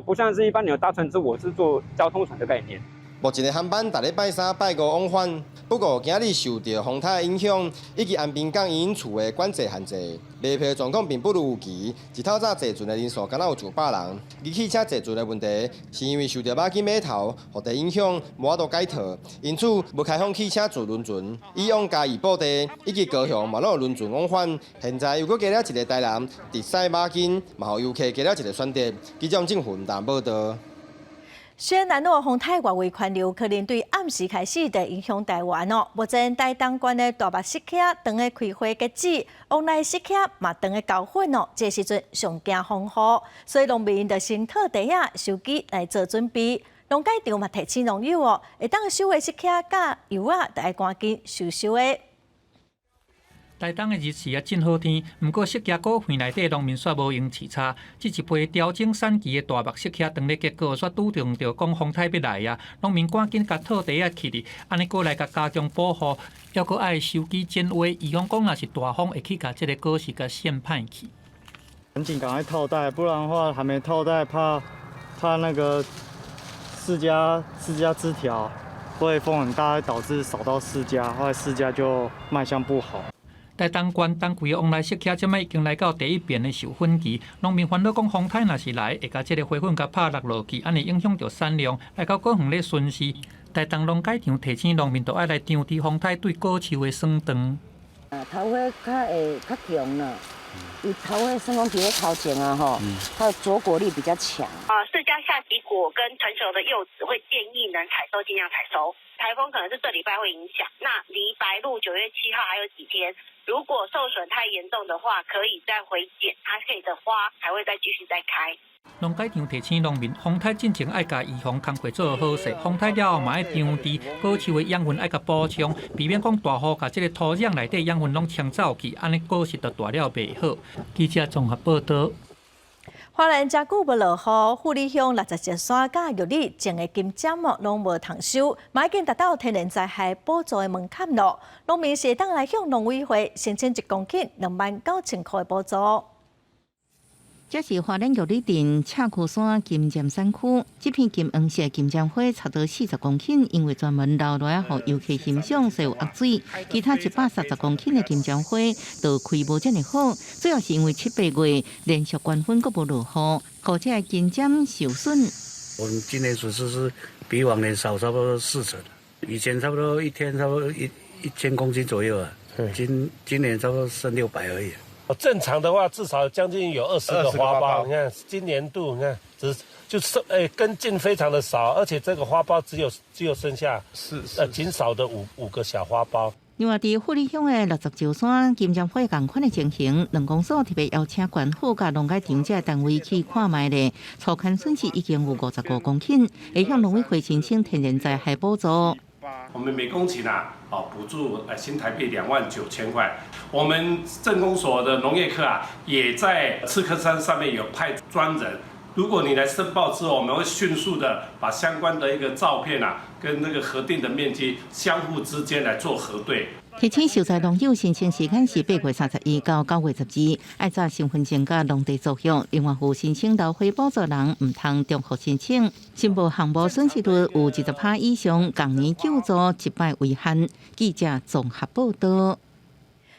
不像是一般你有搭船只我是坐交通船的概念。目前的航班逐礼拜三、拜五往返。不过，今日受到风台的影响，以及安平港因厝的管制限制，卖票状况并不如预期。一透早坐船的人数敢若有200人。而汽车坐船的问题，是因为受到马金码头雨地影响，无法度解套，因此无开放汽车坐轮船。以往嘉义布袋以及高雄嘛，拢有轮船往返。现在又搁加了一个台南，直驶马金，嘛互游客加了一个选择。机场政府淡报道。虽然南路风台外围环流可能对暗时开始就影响台湾哦，目前台东县的大目石溪当个开花结籽，往来石溪嘛当个交粉哦，这时阵上惊风雨，所以农民就先套地啊、收机来做准备。农改场嘛提醒农友哦，会当收的石溪甲油啊，就要赶紧收的。台东的日时真好天，不过石溪果园内底农民却无用饲叉，这一批调整产期的大目石溪当日结果却拄中着讲风台要来啊，农民赶紧甲土地起哩，安尼过来甲加强保护，还阁爱收机剪花，以防讲若是大风会去甲这个果实甲掀歹去。赶紧赶快套袋，不然的话还没套袋，怕那个释迦枝条会风很大，会导致扫到释迦，后来释迦就卖相不好。台东县东区的往来石溪，即摆已经来到第一遍的授粉期。农民烦恼讲风台若是来，会甲即个花粉甲拍落落去，安尼影响到产量，来到果园咧损失。台东农改场提醒农民，都爱来张治风台对果树的损长。头花较强了，伊头花算讲伫咧头前啊吼，它的着果力比较强。释迦下集果跟成熟的柚子会建议能采收尽量采收。台风可能是这礼拜会影响，那离白露9月7号还有几天。如果受损太严重的话，可以再回剪，它可以的花还会再继续再开。农改场提醒农民，风台进前爱甲预防工作做好势，风台了后嘛爱张治，果树的养分爱甲补充，避免讲大雨甲这个土壤内底养分拢冲走去，安尼果实就大了袂好。记者综合报道。花莲真久无落雨，富里乡61山甲玉里种的金针哦，拢无通收，嘛已经达到天然灾害补助的门槛咯。农民是会当来向农委会申请1公顷29000块的补助。这是花莲玉里镇赤库山金针山区，这片金黄色金针花差不多40公顷，因为专门留落来予游客欣赏，所以有压水。其他130公顷的金针花都开无这么好，主要是因为7、8月连续关粉阁无落雨，或者金针受损。我们今年损失是比往年少差不多40%，以前差不多一天差不多1000公斤左右啊，今年差不多剩600而已。正常的话，至少将近有20个花苞。你看今年度，你看就是根茎非常的少，而且这个花苞只有剩下仅少的5个小花苞。另外，伫富里乡的60山金针花同款的情形，农公所特别邀请县府甲农改场这单位去看卖咧，粗砍损失已经有55公顷，会向农委会申请天然灾害补助。我们每公顷补助新台币29000块。我们镇公所的农业科也在赤科山上面有派专人。如果你来申报之后，我们会迅速的把相关的一个照片跟那个核定的面积相互之间来做核对。提醒受灾农友申请时间是8月31到9月12，爱查身份证甲农地作业。另外，有申请劳费补助人唔通重复申请。申报项目损失率有20%以上，共年救助100为限。记者综合报道。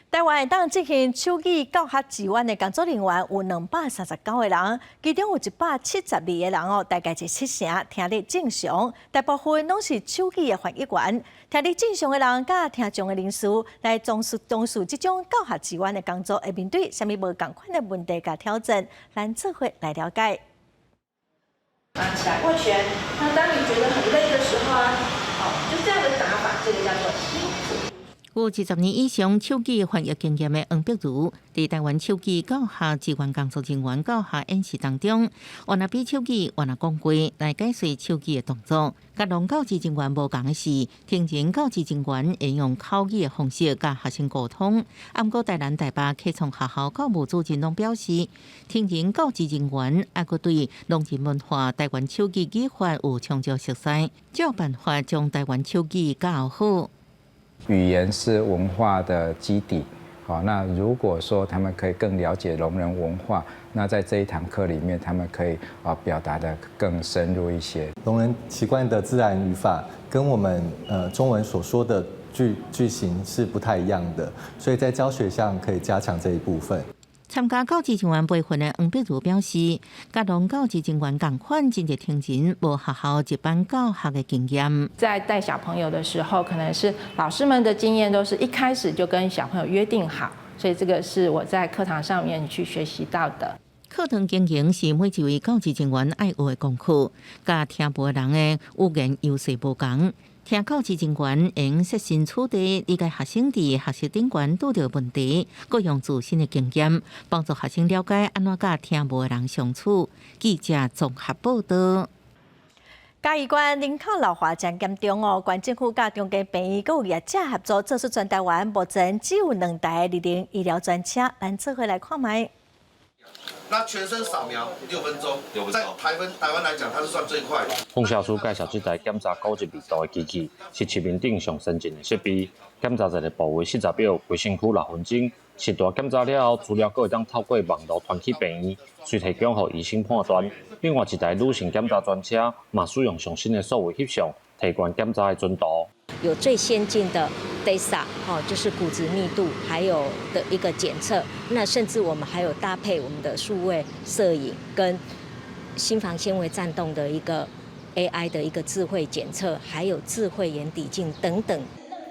台湾会当进行手语教学志愿的工作人员有239个人，其中有172个人哦，大概是70%听力正常，大部分拢是手语的翻译员。听力正常的人甲听障的人士来从事这种教学志愿的工作，会面对什么无同款的问题甲挑战？咱做伙来了解。拿起来握拳。那当你觉得很累的时候好，就这样的打法，这个叫做吸腹。有20年以上手机翻译经验的黄碧如，伫台湾手机教学志愿工作人员教学演习当中，原来比手机原来讲话来解说手机的动作。甲农教职人员无同的是，听人教职人员会用口语的方式甲学生沟通。不过台南台北客创学校教务主任拢表示，听人教职人员还佫对农业文化、台湾手机语法有充足熟悉，才有办法将台湾手机教好。语言是文化的基底，好，那如果说他们可以更了解聋人文化，那在这一堂课里面，他们可以表达的更深入一些。聋人习惯的自然语法跟我们中文所说的句型是不太一样的，所以在教学上可以加强这一部分。参加教职人员培训的黄碧如表示，甲同教职人员同款，真侪听人无学校一般教学的经验。在带小朋友的时候，可能是老师们的经验都是一开始就跟小朋友约定好，所以这个是我在课堂上面去学习到的。课堂经营是每一位教职人员爱学的功课，甲听无人的语言优势无同。听教职人员用设身处地理解学生伫学习顶悬拄到问题，各用自身的经验，帮助学生了解安怎甲听无的人相处。记者综合报道。嘉义县人口老化真严重哦，县政府甲中间病院佮有业者合作，做出全台湾目前只有2台立龄医疗专车，咱做伙来看卖。那全身扫描6分钟，在台湾来讲，它是算最快的。洪校书介绍这台检查高级密度的机器，是市面顶上先进的设备。检查一个部位40秒，卫生区6分钟。实大检查了后，资料阁会当透过网络传去病院，随提供予医生判断。另外一台女性检查专车，嘛使用上新的数位翕相，提悬检查的准度。有最先进的 DEXA 就是骨质密度，还有的一个检测。那甚至我们还有搭配我们的数位摄影跟心房纤维颤动的一个 AI 的一个智慧检测，还有智慧眼底镜等等。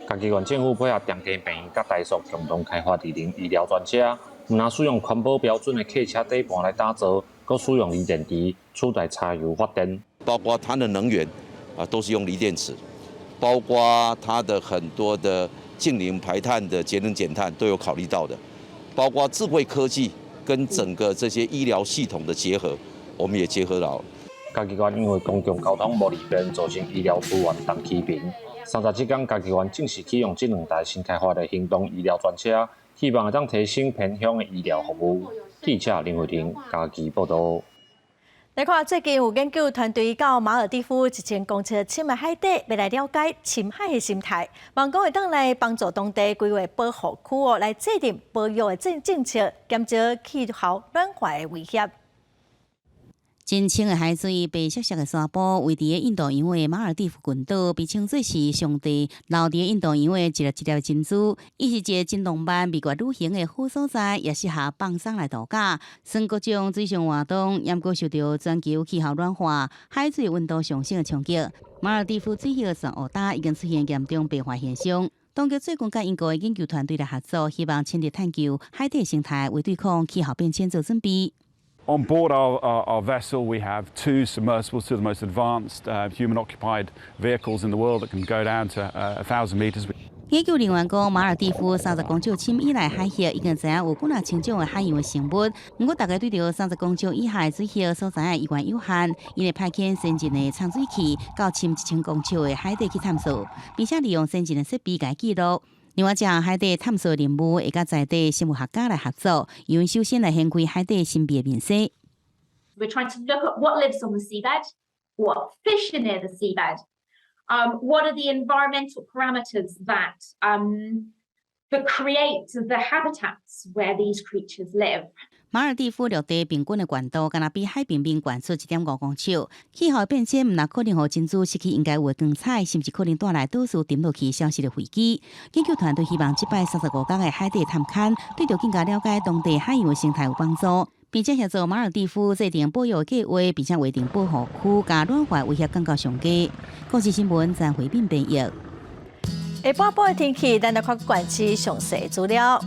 嘉义县政府配合中间病院甲台塑共同开发智能医疗专车，唔但使用环保标准的客车底盘来打造，佮使用锂电池取代柴油发电，包括它的能源都是用锂电池。包括它的很多的净零排碳的节能减碳都有考虑到的，包括智慧科技跟整个这些医疗系统的结合，我们也结合到了。嘉义县因为公共交通无利便，造成医疗资源重起平。37天，嘉义县正式启用这2台新开发的行动医疗专车，希望会当提升偏乡的医疗服务。记者林慧婷，嘉义报道。来看，最近有研究团队到马尔地夫1000公尺深的海底，要来了解深海的生态，望讲会当来帮助当地规划保护区哦，来制定保育的政策，减少气候暖化的威胁。真清的海水、白色色的沙坡，位伫印度洋的马尔地夫群岛，被称作是上帝留伫印度洋的一粒珍珠。伊是一个真浪漫、美国旅行的好所在，也适合放松来度假。算各种水上活动，也阁受到全球气候暖化、海水温度上升的冲击。马尔地夫水域上乌大已经出现严重白化现象。当局最近甲英国的研究团队来合作，希望深入探究海底生态，为对抗气候变迁做准备。On board our vessel, we have 2 submersibles, 2 of the most advanced human-occupied vehicles in the world that can go down to 1,000 meters. 研究人员讲，马尔地夫30公尺深以内海域已经知影有几千种的海洋的生物，不过大家对着30公尺以下的水域所知影意愿有限，因会派遣先进的探水器到深1000公尺的海底去探索，并且利用先进的设备来记录。另外，这项海底探索任务会甲在地生物学家来合作，因为首先来掀开海底神秘的面纱。We're trying to look at what lives on the seabed, what fish are near the seabed, what are the environmental parameters that create the habitats where these creatures live. 马尔地夫陆地平均的悬度，敢若比海平面悬出1.5公尺。气候变迁唔但可能让珍珠失去应该有的光彩，甚至可能带来多数沉落去消失的飞机。研究团队希望这摆35天的海底探勘，对着更加了解当地海洋的生态有帮助，并且协助马尔地夫制定保育计划，并且划定保护区，甲暖化威胁降到上低。国际新闻张回斌编译。下半部的天气，咱来看县市详细资料。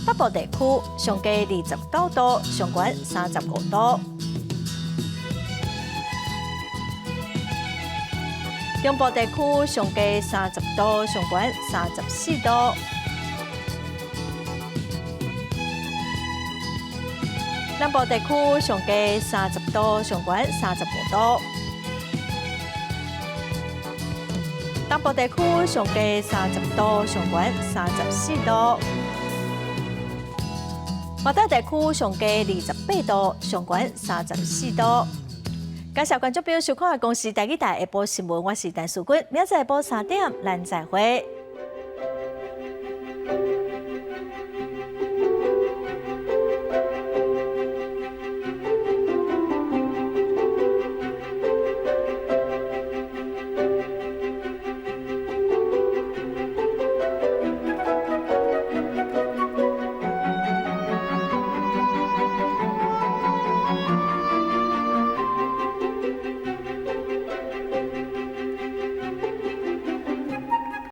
北部地区上低29度，上悬35度；中部地区上低30度，上悬34度；南部地区上低30度，上悬35度；东部地区上低30度，上悬34度。华东地区上低28度，上悬34度。感谢观众朋友收看《公视第2台下晡新闻》，我是陈淑君，明仔载下晡3点，咱再会。